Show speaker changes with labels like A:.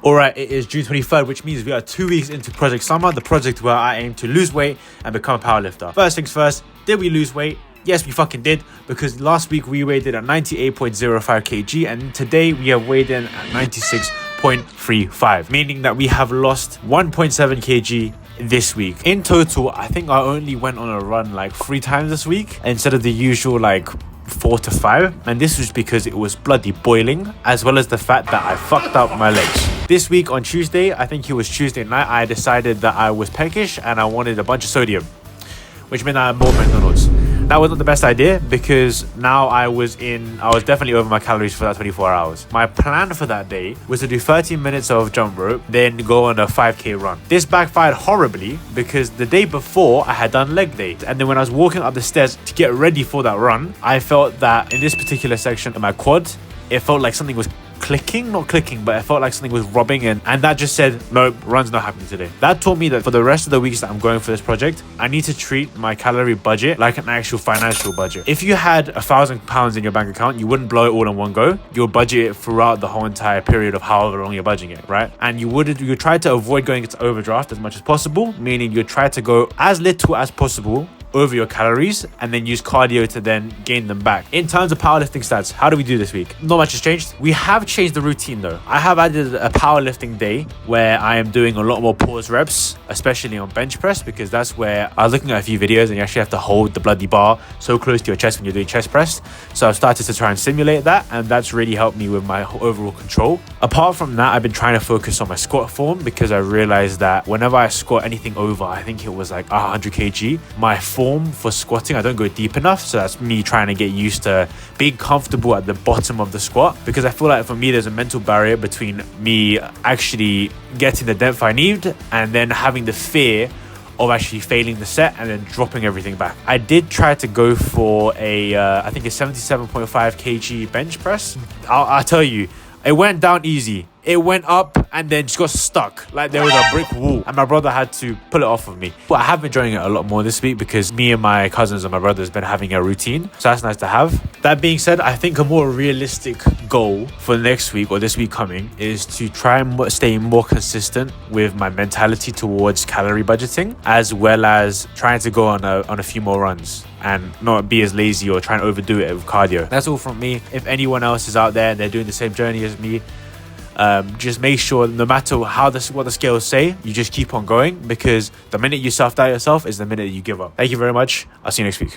A: Alright, it is June 23rd, which means we are 2 weeks into Project Summer, the project where I aim to lose weight and become a powerlifter. First things first, did we lose weight? Yes, we fucking did, because last week we weighed in at 98.05 kg and today we have weighed in at 96.35, meaning that we have lost 1.7 kg this week. In total, I think I only went on a run like 3 times this week instead of the usual like 4 to 5, and this was because it was bloody boiling, as well as the fact that I fucked up my legs. This week on Tuesday, I think it was Tuesday night, I decided that I was peckish and I wanted a bunch of sodium, which meant I had more McDonald's. That was not the best idea because now I was definitely over my calories for that 24 hours. My plan for that day was to do 13 minutes of jump rope, then go on a 5k run. This backfired horribly because the day before I had done leg day. And then when I was walking up the stairs to get ready for that run, I felt that in this particular section of my quad, it felt like something was not clicking, but it felt like something was rubbing in, and that just said, nope, run's not happening today. That taught me that for the rest of the weeks that I'm going for this project, I need to treat my calorie budget like an actual financial budget. If you had £1,000 in your bank account, you wouldn't blow it all in one go. You'll budget it throughout the whole entire period of however long you're budgeting it, right? And you try to avoid going into overdraft as much as possible, meaning you try to go as little as possible over your calories and then use cardio to then gain them back. In terms of powerlifting stats, how do we do this week? Not much has changed. We have changed the routine though. I have added a powerlifting day where I am doing a lot more pause reps, especially on bench press, because that's where I was looking at a few videos and you actually have to hold the bloody bar so close to your chest when you're doing chest press. So I've started to try and simulate that, and that's really helped me with my overall control. Apart from that, I've been trying to focus on my squat form because I realized that whenever I squat anything over, I think it was like 100 kg, my form for squatting, I don't go deep enough. So that's me trying to get used to being comfortable at the bottom of the squat, because I feel like for me there's a mental barrier between me actually getting the depth I need and then having the fear of actually failing the set and then dropping everything back. I did try to go for I think a 77.5 kg bench press. I'll tell you, it went down easy. It went up and then just got stuck like there was a brick wall, and my brother had to pull it off of me. But I have been enjoying it a lot more this week because me and my cousins and my brother has been having a routine, so that's nice to have. That being said, I think a more realistic goal for next week or this week coming is to try and stay more consistent with my mentality towards calorie budgeting, as well as trying to go on a few more runs and not be as lazy or try and overdo it with cardio. That's all from me. If anyone else is out there and they're doing the same journey as me, just make sure no matter what the scales say, you just keep on going, because the minute you self-doubt yourself is the minute you give up. Thank you very much. I'll see you next week.